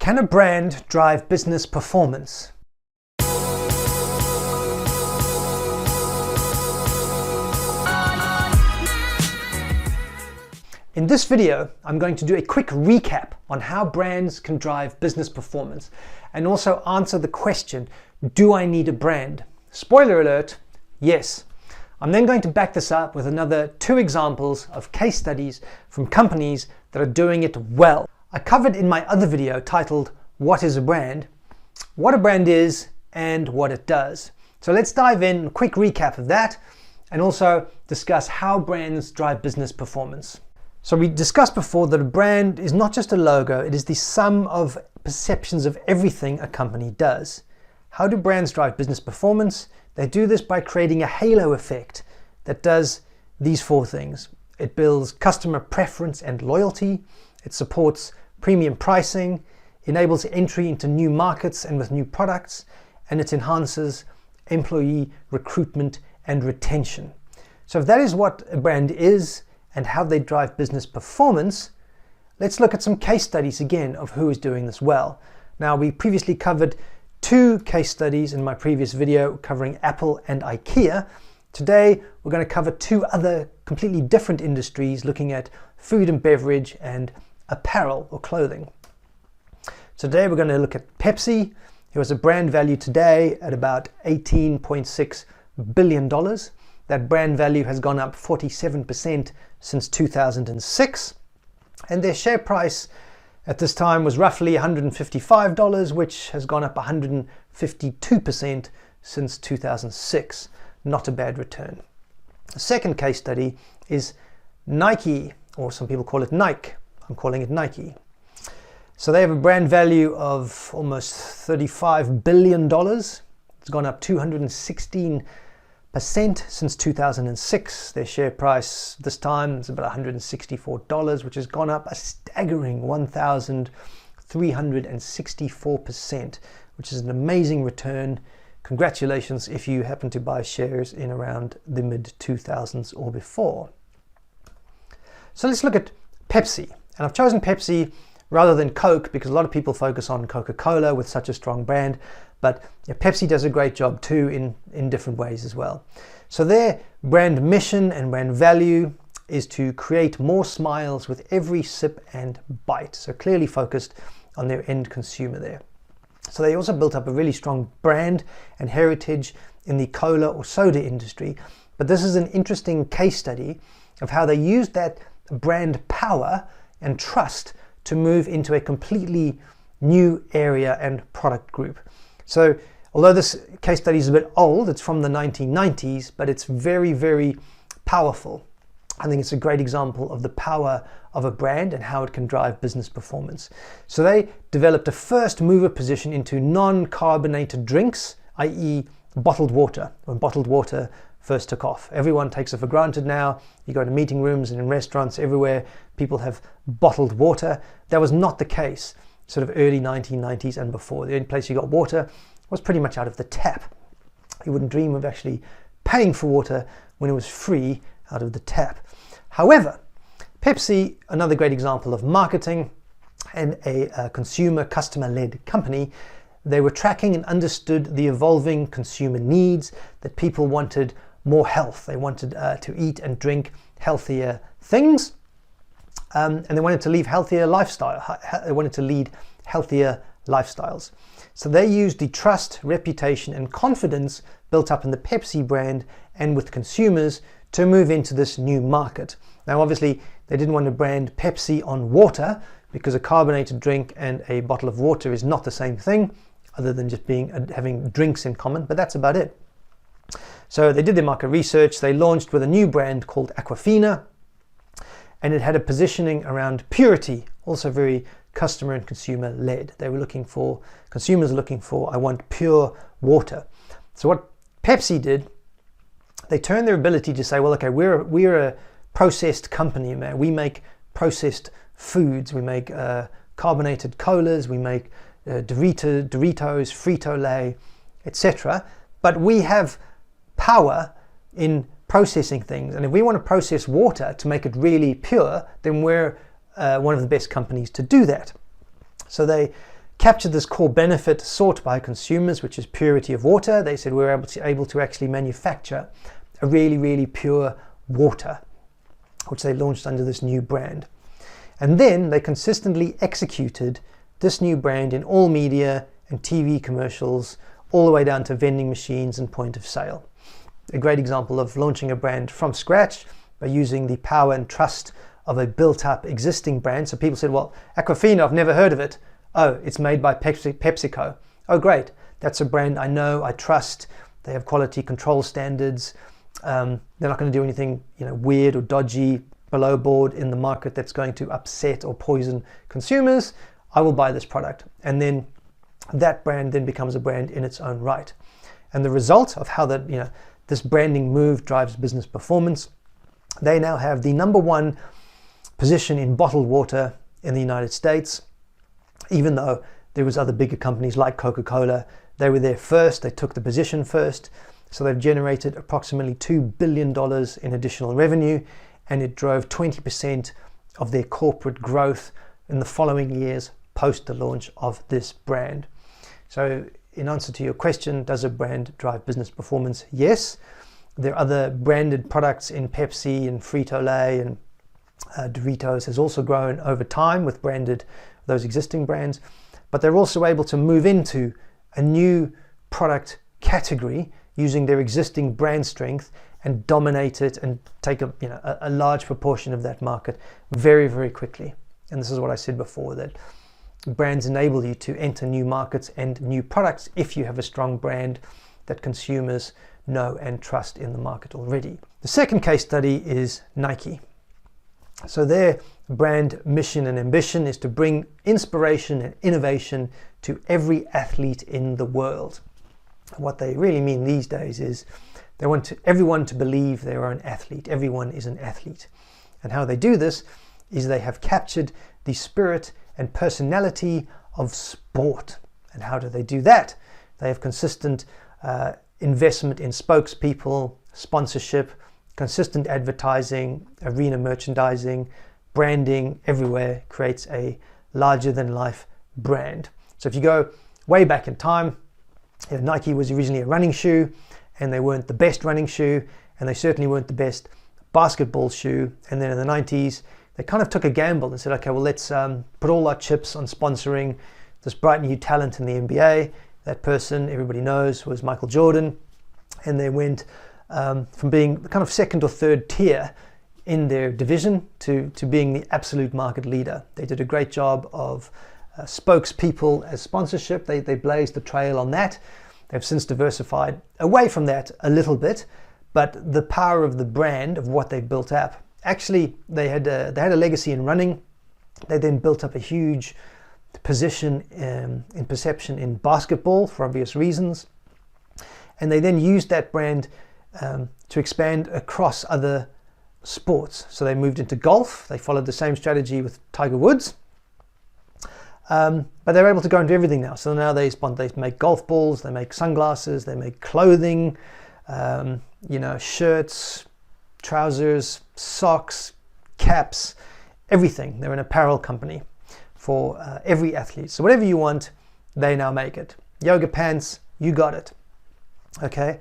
Can a brand drive business performance? In this video, I'm going to do a quick recap on how brands can drive business performance and also answer the question, do I need a brand? Spoiler alert, yes. I'm then going to back this up with another 2 examples of case studies from companies that are doing it well. I covered in my other video titled, What is a Brand? What a brand is and what it does. So let's dive in, a quick recap of that, and also discuss how brands drive business performance. So we discussed before that a brand is not just a logo, it is the sum of perceptions of everything a company does. How do brands drive business performance? They do this by creating a halo effect that does these 4 things. It builds customer preference and loyalty, it supports premium pricing, enables entry into new markets and with new products, and it enhances employee recruitment and retention. So if that is what a brand is, and how they drive business performance, let's look at some case studies again of who is doing this well. Now, we previously covered 2 case studies in my previous video covering Apple and IKEA. Today, we're going to cover 2 other completely different industries looking at food and beverage and apparel or clothing. Today, we're going to look at Pepsi, who has a brand value today at about $18.6 billion. That brand value has gone up 47% since 2006, and their share price at this time was roughly $155, which has gone up 152% since 2006. Not a bad return. The second case study is Nike, or some people call it Nike. I'm calling it Nike. So they have a brand value of almost $35 billion. It's gone up 216% since 2006. Their share price this time is about $164, which has gone up a staggering 1,364%, which is an amazing return. Congratulations if you happen to buy shares in around the mid-2000s or before. So let's look at Pepsi. And I've chosen Pepsi rather than Coke because a lot of people focus on Coca-Cola with such a strong brand. But Pepsi does a great job too in different ways as well. So their brand mission and brand value is to create more smiles with every sip and bite. So clearly focused on their end consumer there. So they also built up a really strong brand and heritage in the cola or soda industry. But this is an interesting case study of how they used that brand power and trust to move into a completely new area and product group. So although this case study is a bit old, it's from the 1990s, but it's very, very powerful. I think it's a great example of the power of a brand and how it can drive business performance. So they developed a first mover position into non-carbonated drinks, i.e. bottled water, when bottled water first took off. Everyone takes it for granted now. You go to meeting rooms and in restaurants everywhere, people have bottled water. That was not the case sort of early 1990s and before. The only place you got water was pretty much out of the tap. You wouldn't dream of actually paying for water when it was free out of the tap. However, Pepsi, another great example of marketing and a consumer customer-led company, they were tracking and understood the evolving consumer needs, that people wanted more health. They wanted to eat and drink healthier things. And they wanted to lead healthier lifestyles. So they used the trust, reputation, and confidence built up in the Pepsi brand and with consumers to move into this new market. Now, obviously, they didn't want to brand Pepsi on water because a carbonated drink and a bottle of water is not the same thing, other than just having drinks in common, but that's about it. So they did their market research. They launched with a new brand called Aquafina, and it had a positioning around purity, also very customer and consumer led. Consumers are looking for, I want pure water. So what Pepsi did, they turned their ability to say, well, okay, we're a processed company, man. We make processed foods. We make carbonated colas. We make Doritos, Frito-Lay, etc. But we have power in processing things, and if we want to process water to make it really pure, then we're one of the best companies to do that. So they captured this core benefit sought by consumers, which is purity of water. They said we're able to actually manufacture a really, really pure water, which they launched under this new brand. And then they consistently executed this new brand in all media and TV commercials, all the way down to vending machines and point of sale. A great example of launching a brand from scratch by using the power and trust of a built-up existing brand. So people said, well, Aquafina, I've never heard of it. Oh, it's made by PepsiCo. Oh, great. That's a brand I know, I trust. They have quality control standards. They're not going to do anything, weird or dodgy below board in the market that's going to upset or poison consumers. I will buy this product. And then that brand then becomes a brand in its own right. And the result of how that, this branding move drives business performance, they now have the number one position in bottled water in the United States, even though there was other bigger companies like Coca-Cola. They were there first, they took the position first. So they've generated approximately $2 billion in additional revenue, and it drove 20% of their corporate growth in the following years post the launch of this brand. So in answer to your question, does a brand drive business performance? Yes. There are other branded products in Pepsi and Frito-Lay, and Doritos has also grown over time with those existing brands, but they're also able to move into a new product category using their existing brand strength and dominate it and take a large proportion of that market very, very quickly. And this is what I said before, that brands enable you to enter new markets and new products if you have a strong brand that consumers know and trust in the market already. The second case study is Nike. So their brand mission and ambition is to bring inspiration and innovation to every athlete in the world. What they really mean these days is they want everyone to believe they are an athlete. Everyone is an athlete. And how they do this is they have captured the spirit and personality of sport. And how do they do that? They have consistent investment in spokespeople, sponsorship, consistent advertising, arena merchandising, branding everywhere creates a larger than life brand. So if you go way back in time, Nike was originally a running shoe, and they weren't the best running shoe, and they certainly weren't the best basketball shoe. And then in the 90s, they kind of took a gamble and said, okay, well, let's put all our chips on sponsoring this bright new talent in the NBA. That person, everybody knows, was Michael Jordan. And they went from being kind of second or third tier in their division to being the absolute market leader. They did a great job of spokespeople as sponsorship. They blazed the trail on that. They've since diversified away from that a little bit, but the power of the brand of what they built up. Actually, they had a legacy in running. They then built up a huge position in perception in basketball for obvious reasons, and they then used that brand to expand across other sports. So they moved into golf. They followed the same strategy with Tiger Woods. But they're able to go into everything now. So now they make golf balls, they make sunglasses, they make clothing, shirts, trousers, socks, caps, everything. They're an apparel company for every athlete. So whatever you want, they now make it. Yoga pants, you got it. Okay,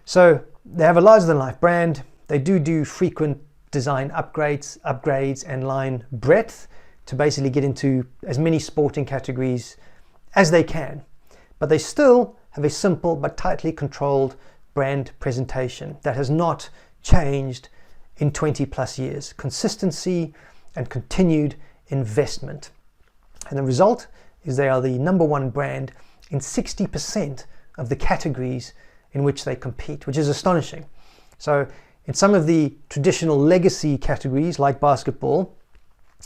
so they have a larger than life brand. They do frequent design upgrades and line breadth to basically get into as many sporting categories as they can. But they still have a simple but tightly controlled brand presentation that has not changed in 20 plus years. Consistency and continued investment. And the result is they are the number one brand in 60% of the categories in which they compete, which is astonishing. So in some of the traditional legacy categories like basketball,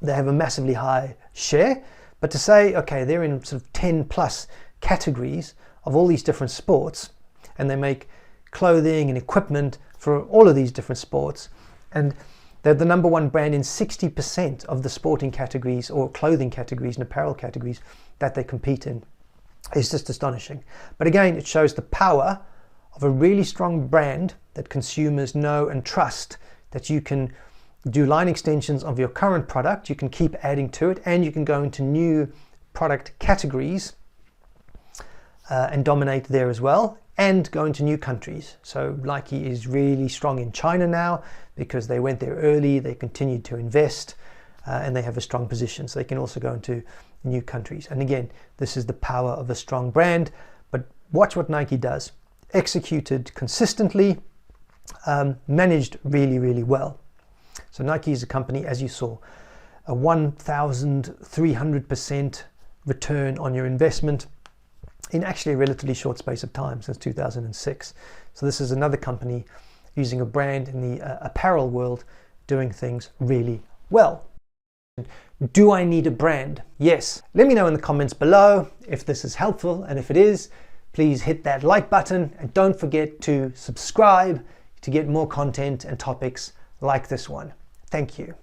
they have a massively high share, but to say, okay, they're in sort of 10 plus categories of all these different sports, and they make clothing and equipment for all of these different sports, and they're the number one brand in 60% of the sporting categories or clothing categories and apparel categories that they compete in. It's just astonishing. But again, it shows the power of a really strong brand that consumers know and trust, that you can do line extensions of your current product, you can keep adding to it, and you can go into new product categories and dominate there as well, and go into new countries. So Nike is really strong in China now because they went there early, they continued to invest, and they have a strong position. So they can also go into new countries. And again, this is the power of a strong brand. But watch what Nike does. Executed consistently, managed really, really well. So Nike is a company, as you saw, a 1,300% return on your investment in actually a relatively short space of time, since 2006. So this is another company using a brand in the apparel world doing things really well. Do I need a brand? Yes. Let me know in the comments below if this is helpful, and if it is, please hit that like button and don't forget to subscribe to get more content and topics like this one. Thank you.